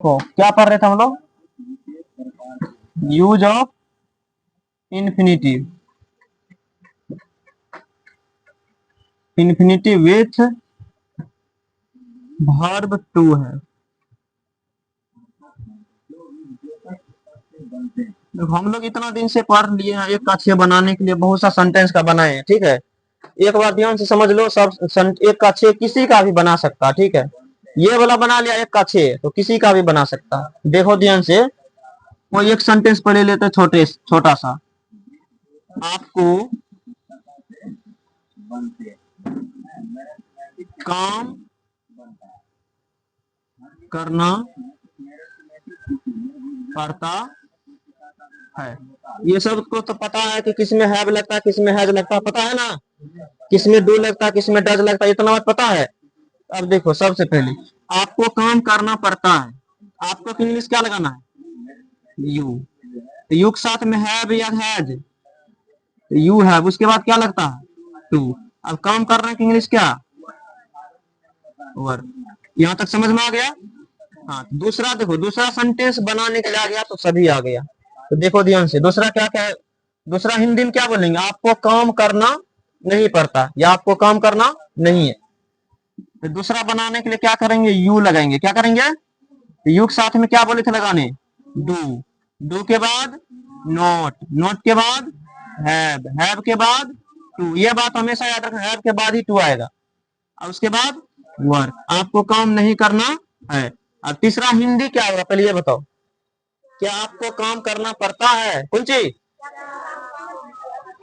तो क्या पढ़ रहे थे हम लोग? Use of infinitive. Infinitive with verb to है। देखो हम लोग इतना दिन से पढ़ लिए हैं, एक का छह बनाने के लिए बहुत सा सेंटेंस का बनाए हैं, ठीक है। एक बार ध्यान से समझ लो, सब एक का छह किसी का भी बना सकता है, ठीक है। ये वाला बना लिया एक का छह, तो किसी का भी बना सकता है। देखो ध्यान से, कोई एक सेंटेंस पढ़े लेते छोटा सा। आपको काम करना पड़ता है। ये सब को तो पता है कि किसमें हैव लगता है, किसमें हैज लगता है, पता है ना। किसमें डू लगता है, किसमें डज लगता है, इतना बात पता है। अब देखो, सबसे पहले आपको काम करना पड़ता है। आपको इंग्लिश क्या लगाना है? यू। यू के साथ में हैव या हैज? You have. उसके बाद क्या लगता है? टू। अब काम करने की इंग्लिश क्या? वर्ब। यहाँ तक समझ में आ गया? हाँ, दूसरा देखो, दूसरा सेंटेंस बनाने के लिए आ गया तो सभी आ गया। तो देखो ध्यान से, दूसरा क्या क्या है? दूसरा हिंदी में क्या बोलेंगे? आपको काम करना नहीं पड़ता, या आपको काम करना नहीं है। तो दूसरा बनाने के लिए क्या करेंगे? यू लगाएंगे। क्या करेंगे? यू के साथ में क्या बोले थे लगाने? डू। डू के बाद नॉट। नॉट के बाद हैव के बाद टू। ये बात हमेशा याद रखना, हैव के बाद ही टू आएगा। और उसके बाद वर्क। आपको काम नहीं करना है। और तीसरा हिंदी क्या होगा, पहले ये बताओ। क्या आपको काम करना पड़ता है? कौन चीज?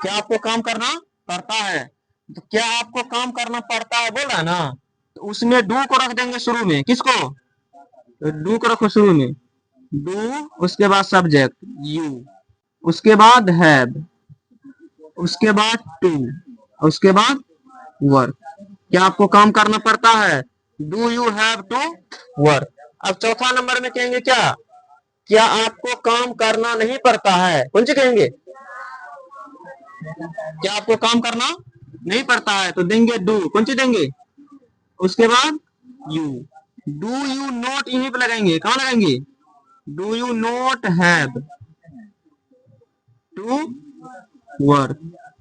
क्या आपको काम करना पड़ता है? तो क्या आपको काम करना पड़ता है बोला ना, तो उसमें डू को रख देंगे शुरू में। किसको? तो डू को रखो शुरू में। डू, उसके बाद सब्जेक्ट यू, उसके बाद हैव, उसके बाद टू, उसके बाद वर्क। क्या आपको काम करना पड़ता है? Do you have to work. अब चौथा नंबर में कहेंगे क्या आपको काम करना नहीं पड़ता है? कौन सी कहेंगे? क्या आपको काम करना नहीं पड़ता है, तो देंगे डू। कौन सी देंगे? उसके बाद यू। डू यू नॉट, यहीं पे लगाएंगे। कहां लगाएंगे? Do you not have to work.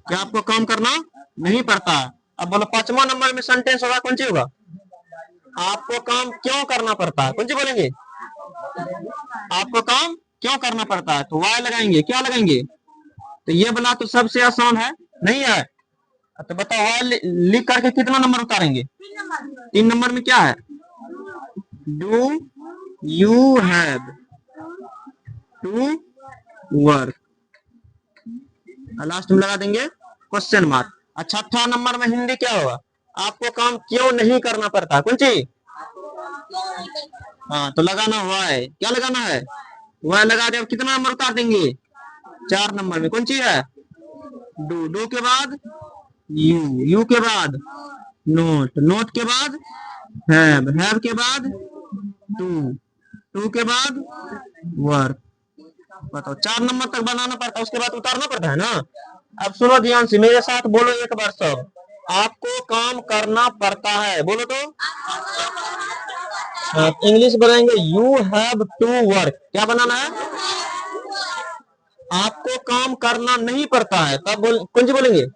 क्या आपको काम करना नहीं पड़ता? अब बोलो पांचवा नंबर में सेंटेंस होगा, कौन सी होगा? आपको काम क्यों करना पड़ता है? कौन सी बोलेंगे? आपको काम क्यों करना पड़ता है, तो वाई लगाएंगे। क्या लगाएंगे? तो ये वाला तो सबसे आसान है, नहीं है? तो बताओ, वाई लिख करके कितना नंबर उतारेंगे? 3 नंबर में क्या है? Do you have to work. Last में लगा देंगे क्वेश्चन मार्क। अच्छा, छठा नंबर में हिंदी क्या होगा? आपको काम क्यों नहीं करना पड़ता? कौन सी? हाँ, तो लगाना वाई। क्या लगाना है? वाई लगा दे। अब कितना नंबर उतार देंगे? 4 नंबर में कौन सी है? डू। डू के बाद यू। यू के बाद नोट। नोट के बाद हैव के बाद टू। टू के बाद वर्क। बताओ, 4 नंबर तक बनाना पड़ता है, उसके बाद उतारना पड़ता है ना। अब सुनो ध्यान से, मेरे साथ बोलो एक बार सब। आपको काम करना पड़ता है, बोलो तो। इंग्लिश बनाएंगे, यू हैव टू वर्क। क्या बनाना है? आपको काम करना नहीं पड़ता है, तब कौन सी बोलेंगे?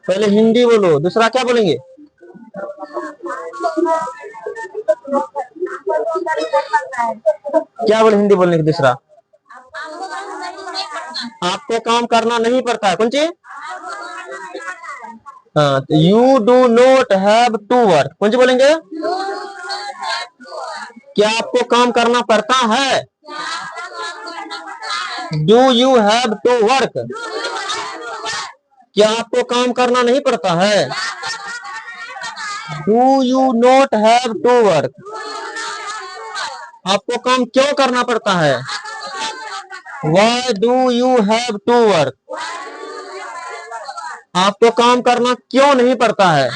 पहले हिंदी बोलो, दूसरा क्या बोलेंगे? क्या बोले हिंदी बोलने की दूसरा? आपको काम करना नहीं पड़ता है। कौन सी? हाँ, तो you do not have to work. कौन सी बोलेंगे? क्या आपको काम करना पड़ता है? Do you have to work. क्या आपको काम करना नहीं पड़ता है? Do you not have to work. आपको काम क्यों करना पड़ता है? Why do you have to work. आपको काम करना क्यों नहीं पड़ता है?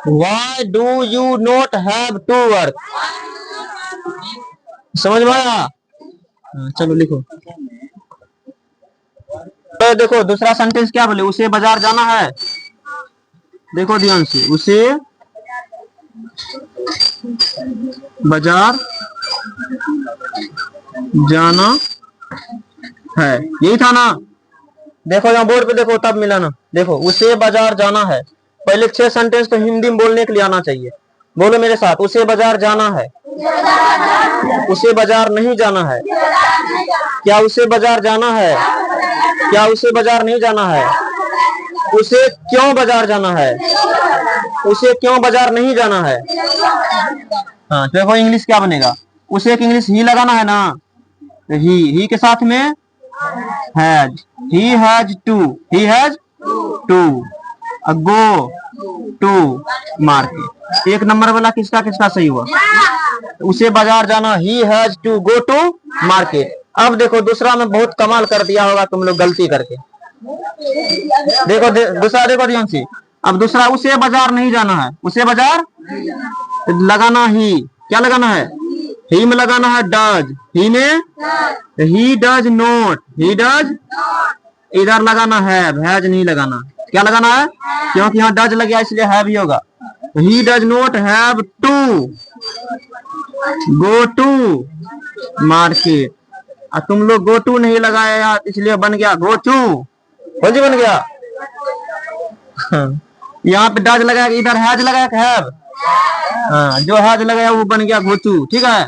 Why do you not have to work. समझ में आया? चलो लिखो। तो देखो, दूसरा सेंटेंस क्या बोले? उसे बाजार जाना है। देखो ध्यान से, उसे बाजार जाना है, यही था ना। देखो यहाँ बोर्ड पे देखो, तब मिला ना। देखो उसे बाजार जाना है, पहले 6 सेंटेंस तो हिंदी में बोलने के लिए आना चाहिए। बोलो मेरे साथ, उसे बाजार जाना है, उसे बाजार नहीं जाना है, क्या उसे बाजार जाना है, क्या उसे बाजार नहीं जाना है, उसे क्यों बाजार जाना है, उसे क्यों बाजार नहीं जाना है। हाँ देखो इंग्लिश क्या बनेगा, उसे एक इंग्लिश ही लगाना है ना, तो ही के साथ में has, he has to, he has to go to market. एक नंबर वाला किसका किसका सही हुआ, उसे बाजार जाना, he has to go to market. अब देखो दूसरा में बहुत कमाल कर दिया होगा तुम लोग गलती करके। देखो दूसरा देखो ध्यान से। अब दूसरा, उसे बाजार नहीं जाना है, उसे बाजार लगाना ही, क्या लगाना है, ही में लगाना है डज, ही में ही डज नॉट, ही डज, इधर लगाना हैज नहीं लगाना, क्या लगाना है, क्योंकि यहाँ डज लग गया इसलिए हैव ही होगा। He does not have to go to market. तुम लोग गो टू नहीं लगाया यार, इसलिए बन गया गो टू, कौन सी बन गया। यहाँ पे डज लगाया, इधर हैज लगाया हैव, हाँ जो हैज लगाया वो बन गया गो टू, ठीक है।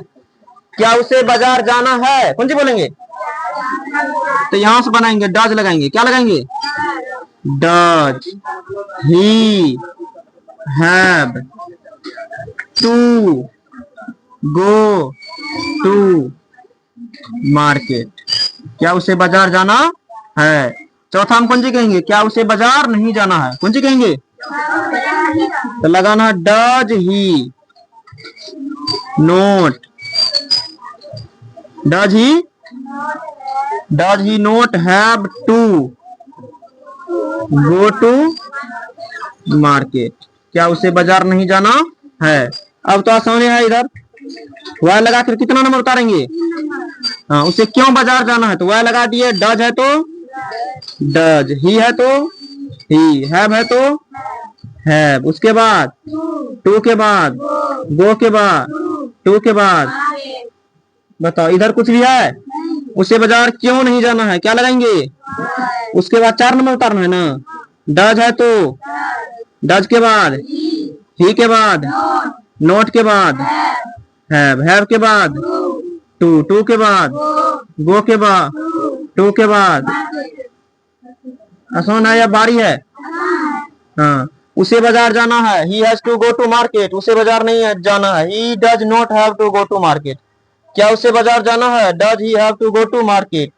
क्या उसे बाजार जाना है, कौन सी बोलेंगे, तो यहां से बनाएंगे डज लगाएंगे, क्या लगाएंगे, does he have to go to market. क्या उसे बाजार जाना है। चौथा हम कौन सी कहेंगे, क्या उसे बाजार नहीं जाना है, कौन सी कहेंगे, तो लगाना does he not, does he not have to go to market. क्या उसे बाजार नहीं जाना है। अब तो आसान है, इधर वह लगा कर कितना नंबर उतारेंगे, हाँ उसे क्यों बाजार जाना है, तो वह लगा दिए, डज है तो डज, ही है तो ही, हैव है तो हैव, उसके बाद टू के बाद, गो के बाद, टू के बाद, बताओ इधर कुछ भी है, उसे बाजार क्यों नहीं जाना है, क्या लगाएंगे, उसके बाद 4 नंबर उतारना है ना। डज है तो डज के बाद, ही के बाद, नोट के बाद, हैव के बाद, टू के बाद, गो के बाद, टू के बाद। आसान है या बारी है, हाँ उसे बाजार जाना है, he has to go to market, उसे बाजार नहीं है जाना है, he does not have to go to market. क्या उसे बाजार जाना है, does he have to go to market.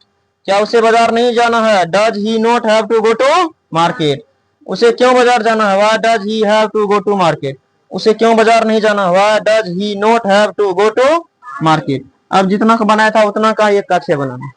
क्या उसे बाजार नहीं जाना है, does he not have to go to market. उसे क्यों बाजार जाना है, why does he have to go to market. उसे क्यों बाजार नहीं जाना, why does he not have to go to market. अब जितना का बनाया था उतना का एक का 6 बनाना।